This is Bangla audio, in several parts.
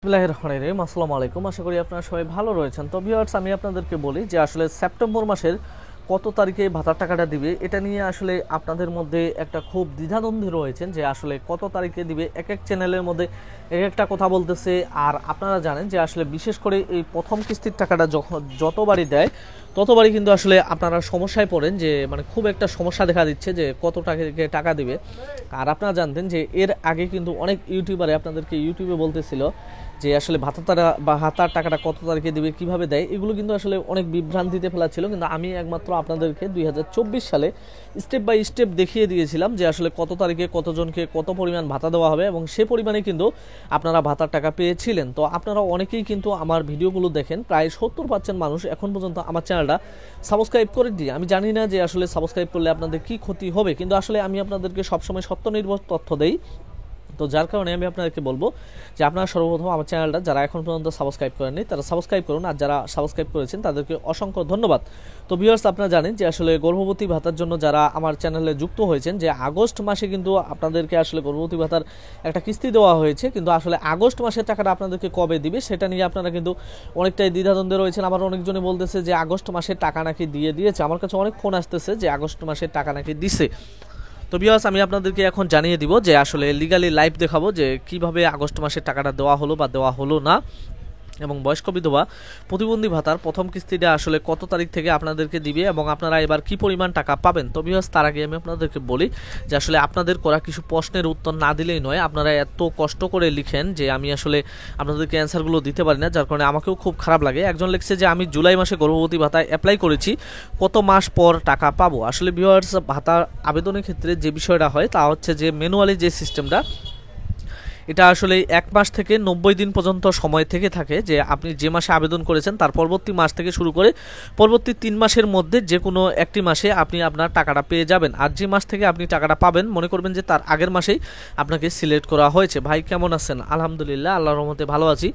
বিসমিল্লাহির রহমানির রহিম। আসসালামু আলাইকুম। আশা করি আপনারা সবাই ভালো রয়েছেন। তো ভিউয়ার্স, আমি আপনাদেরকে বলি যে আসলে সেপ্টেম্বর মাসের কত তারিখে ভাতার টাকাটা দিবে, এটা নিয়ে আসলে আপনাদের মধ্যে একটা খুব দ্বিধাদ্বন্দ্বে রয়েছেন যে আসলে কত তারিখে দিবে। এক এক চ্যানেলের মধ্যে এক একটা কথা বলতেছে। আর আপনারা জানেন যে আসলে বিশেষ করে এই প্রথম কিস্তির টাকাটা যতবারই দেয় ততবারই কিন্তু আসলে আপনারা সমস্যায় পড়েন, যে মানে খুব একটা সমস্যা দেখা দিচ্ছে যে কত তারিখে টাকা দিবে। আর আপনারা জানতেন যে এর আগে কিন্তু অনেক ইউটিউবারে আপনাদেরকে ইউটিউবে বলতেছিল যে আসলে ভাতার টাকাটা কত তারিখে দিবে, কিভাবে দেয়, এগুলো কিন্তু আসলে অনেক বিভ্রান্তিতে ফেলাচ্ছিল। কিন্তু আমি একমাত্র আপনাদেরকে 2024 সালে স্টেপ বাই স্টেপ দেখিয়ে দিয়েছিলাম যে আসলে কত তারিখে কতজনকে কত পরিমাণ ভাতা দেওয়া হবে, এবং সে পরিমাণে কিন্তু আপনারা ভাতার টাকা পেয়েছিলেন। তো আপনারা অনেকেই কিন্তু আমার ভিডিওগুলো দেখেন, প্রায় 70% মানুষ এখন পর্যন্ত আমার চ্যানেলটা সাবস্ক্রাইব করে দিয়ে। আমি জানি না যে আসলে সাবস্ক্রাইব করলে আপনাদের কি ক্ষতি হবে, কিন্তু আসলে আমি আপনাদেরকে সবসময় সত্য নির্ভর তথ্য দেই। তো যার কারণে আমি আপনাদেরকে বলবো যে আপনারা সর্বপ্রথম আমার চ্যানেলটা যারা এখন পর্যন্ত সাবস্ক্রাইব করেননি তারা সাবস্ক্রাইব করুন, আর যারা সাবস্ক্রাইব করেছেন তাদেরকে অসংখ্য ধন্যবাদ। তো ভিউয়ার্স, আপনারা জানেন যে আসলে গর্ভবতী ভাতার জন্য যারা আমার চ্যানেলে যুক্ত হয়েছেন, যে আগস্ট মাসে কিন্তু আপনাদেরকে আসলে গর্ভবতী ভাতার একটা কিস্তি দেওয়া হয়েছে, কিন্তু আসলে আগস্ট মাসের টাকাটা আপনাদেরকে কবে দিবে সেটা নিয়ে আপনারা কিন্তু অনেকটাই দ্বিধাদ্বন্দ্বে রয়েছেন। আমার অনেকজনই বলতেছে যে আগস্ট মাসের টাকা নাকি দিয়েছে। আমার কাছে অনেক ফোন আসতেছে যে আগস্ট মাসের টাকা নাকি দিছে। তো ভিউয়ার্স, আমি আপনাদেরকে এখন জানিয়ে দিব যে আসলে লিগালি লাইভ দেখাবো যে কিভাবে আগস্ট মাসের টাকাটা দেওয়া হলো বা দেওয়া হলো না, এবং বয়স্ক বিধবা প্রতিবন্ধী ভাতার প্রথম কিস্তিটা আসলে কত তারিখ থেকে আপনাদেরকে দিবে এবং আপনারা এবার কি পরিমাণ টাকা পাবেন। তো ভিউয়ার্স, তার আগে আমি আপনাদেরকে বলি যে আসলে আপনাদের করা কিছু প্রশ্নের উত্তর না দিলেই নয়। আপনারা এত কষ্ট করে লিখেন যে আমি আসলে আপনাদেরকে অ্যান্সারগুলো দিতে পারি না, যার কারণে আমাকেও খুব খারাপ লাগে। একজন লিখছে যে আমি জুলাই মাসে গর্ভবতী ভাতায় অ্যাপ্লাই করেছি, কত মাস পর টাকা পাবো। আসলে ভিউয়ার্স, ভাতা আবেদনের ক্ষেত্রে যে বিষয়টা হয় তা হচ্ছে যে ম্যানুয়ালি যে সিস্টেমটা, এটা আসলে 1 মাস থেকে 90 দিন পর্যন্ত সময় থেকে থাকে, যে আপনি যে মাসে আবেদন করেছেন তার পরবর্তী মাস থেকে শুরু করে পরবর্তী 3 মাসের মধ্যে যে কোনো একটি মাসে আপনি আপনার টাকাটা পেয়ে যাবেন। আর যে মাস থেকে আপনি টাকাটা পাবেন মনে করবেন যে তার আগের মাসেই আপনাকে সিলেক্ট করা হয়েছে। ভাই কেমন আছেন? আলহামদুলিল্লাহ, আল্লাহর রহমতে ভালো আছি।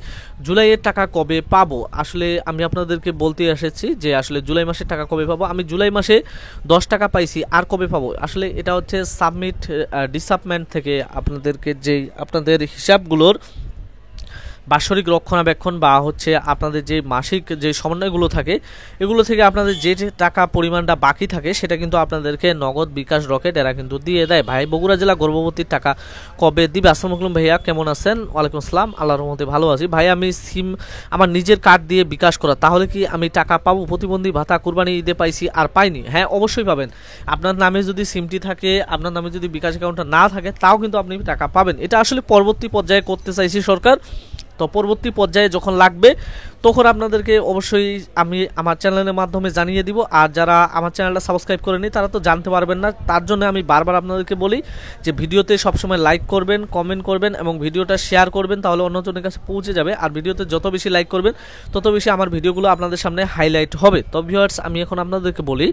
জুলাইয়ের টাকা কবে পাবো? আসলে আমি আপনাদেরকে বলতে এসেছি যে আসলে জুলাই মাসের টাকা কবে পাবো। আমি জুলাই মাসে 10 টাকা পাইছি, আর কবে পাবো আসলে এটা হচ্ছে সাবমিট ডিসাবমেন্ট থেকে আপনাদেরকে যেই আপনাদের হিসাবগুলোর বাৎসরিক রক্ষণাবেক্ষণ বা হচ্ছে আপনাদের যে মাসিক যে সমন্বয়গুলো থাকে এগুলো থেকে আপনাদের যে টাকা পরিমাণটা বাকি থাকে সেটা কিন্তু আপনাদেরকে নগদ, বিকাশ, রকেট এরা কিন্তু দিয়ে দেয়। ভাই বগুড়া জেলা গর্ভবতীর টাকা কবে দিবে? আসসালামু আলাইকুম ভাইয়া, কেমন আছেন? ওয়ালাইকুম আসসালাম, আল্লাহর রহমতে ভালো আছি। ভাই আমি সিম আমার নিজের কার্ড দিয়ে বিকাশ করা, তাহলে কি আমি টাকা পাবো? প্রতিবন্ধী ভাতা কুরবানি ঈদে পাইছি আর পাইনি। হ্যাঁ, অবশ্যই পাবেন। আপনার নামে যদি সিমটি থাকে, আপনার নামে যদি বিকাশ অ্যাকাউন্টটা না থাকে, তাও কিন্তু আপনি টাকা পাবেন। এটা আসলে পরবর্তী পর্যায়ে করতে চাইছি সরকার। তো পরবর্তী পর্যায়ে যখন লাগবে তখন আপনাদেরকে অবশ্যই আমি আমার চ্যানেলের মাধ্যমে জানিয়ে দিব। আর যারা আমার চ্যানেলটা সাবস্ক্রাইব করেনি তারা তো জানতে পারবেন না, তার জন্য আমি বারবার আপনাদেরকে বলি যে ভিডিওতে সবসময় লাইক করবেন, কমেন্ট করবেন এবং ভিডিওটা শেয়ার করবেন, তাহলে অন্যজনের কাছে পৌঁছে যাবে। আর ভিডিওতে যত বেশি লাইক করবেন তত বেশি আমার ভিডিওগুলো আপনাদের সামনে হাইলাইট হবে। তো ভিউয়ার্স, আমি এখন আপনাদেরকে বলি,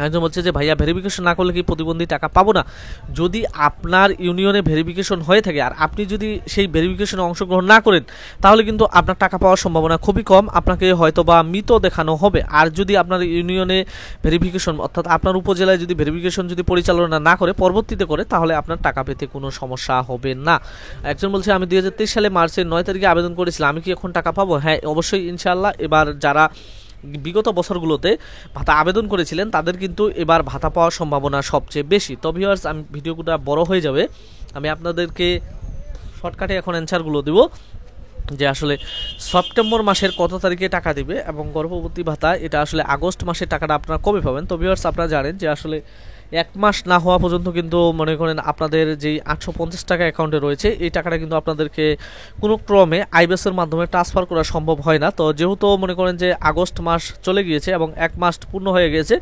একজন বলছে যে ভাইয়া ভেরিফিকেশন না করলে কি প্রতিবন্ধী টাকা পাবো না? যদি আপনার ইউনিয়নে ভেরিফিকেশন হয়ে থাকে আর আপনি যদি সেই ভেরিফিকেশনে অংশগ্রহণ না করেন তাহলে কিন্তু আপনার টাকা পাওয়ার সম্ভাবনা খুবই কম, আপনাকে হয়তো বা মৃত দেখানো হবে। আর যদি আপনার ইউনিয়নে ভেরিফিকেশন অর্থাৎ আপনার উপজেলায় যদি ভেরিফিকেশন যদি পরিচালনা না করে পরবর্তীতে করে, তাহলে আপনার টাকা পেতে কোনো সমস্যা হবে না। একজন বলছে আমি 2023 সালে মার্চের 9 তারিখে আবেদন করেছিলাম, আমি কি এখন টাকা পাবো? হ্যাঁ, অবশ্যই ইনশাআল্লাহ। এবার যারা বিগত বছরগুলোতে ভাতা আবেদন করেছিলেন তাদের কিন্তু এবার ভাতা পাওয়ার সম্ভাবনা সবচেয়ে বেশি। তো ভিউয়ার্স, আমি ভিডিওটা বড় হয়ে যাবে, আমি আপনাদেরকে শর্টকাটে এখন অ্যান্সারগুলো দেব যে আসলে সেপ্টেম্বর মাসের কত তারিখে টাকা দিবে এবং গর্ভবতী ভাতা এটা আসলে আগস্ট মাসের টাকাটা আপনারা কবে পাবেন। তো ভিউয়ার্স, আপনারা জানেন যে আসলে 1 মাস না হওয়া পর্যন্ত কিন্তু মনে করেন আপনাদের যেই 850 টাকা অ্যাকাউন্টে রয়েছে এই টাকাটা কিন্তু আপনাদেরকে কোনো ক্রমে আইবিএসের মাধ্যমে ট্রান্সফার করা সম্ভব হয় না। তো যেহেতু মনে করেন যে আগস্ট মাস চলে গিয়েছে এবং 1 মাস পূর্ণ হয়ে গেছে,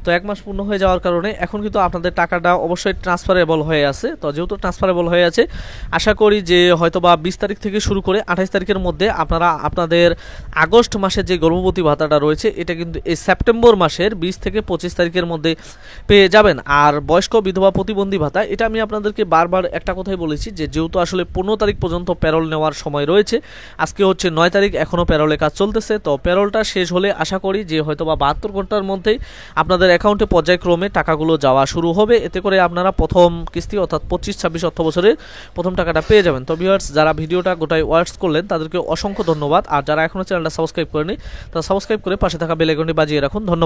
তো 1 মাস পূর্ণ হয়ে যাওয়ার কারণে এখন কিন্তু আপনাদের টাকাটা অবশ্যই ট্রান্সফারেবল হয়ে আছে। তো যেহেতু ট্রান্সফারেবল হয়ে আছে, আশা করি যে হয়তোবা 20 তারিখ থেকে শুরু করে 28 তারিখের মধ্যে আপনারা আপনাদের আগস্ট মাসের যে গর্ভবতী ভাতাটা রয়েছে এটা কিন্তু এই সেপ্টেম্বর মাসের 20 থেকে 25 তারিখের মধ্যে পেয়ে যাবেন। দেখেন আর বয়স্ক বিধবা প্রতিবন্ধী ভাতা, এটা আমি আপনাদেরকে বারবার একটা কথাই বলেছি যে যেহেতু আসলে 15 তারিখ পর্যন্ত প্যারোল নেওয়ার সময় রয়েছে, আজকে হচ্ছে 9 তারিখ, এখনও প্যারোলের কাজ চলতেছে। তো প্যারোলটা শেষ হলে আশা করি যে হয়তো বা 72 ঘন্টার মধ্যেই আপনাদের অ্যাকাউন্টে পর্যায়ক্রমে টাকাগুলো যাওয়া শুরু হবে। এতে করে আপনারা প্রথম কিস্তি অর্থাৎ 25-26 অর্থ বছরের প্রথম টাকাটা পেয়ে যাবেন। তো ভিউয়ার্স, যারা ভিডিওটা গোটায় ওয়াচ করলেন তাদেরকে অসংখ্য ধন্যবাদ। আর যারা এখনও চ্যানেলটা সাবস্ক্রাইব করেনি তারা সাবস্ক্রাইব করে পাশে থাকা বেল আইকনটি বাজিয়ে রাখুন। ধন্যবাদ।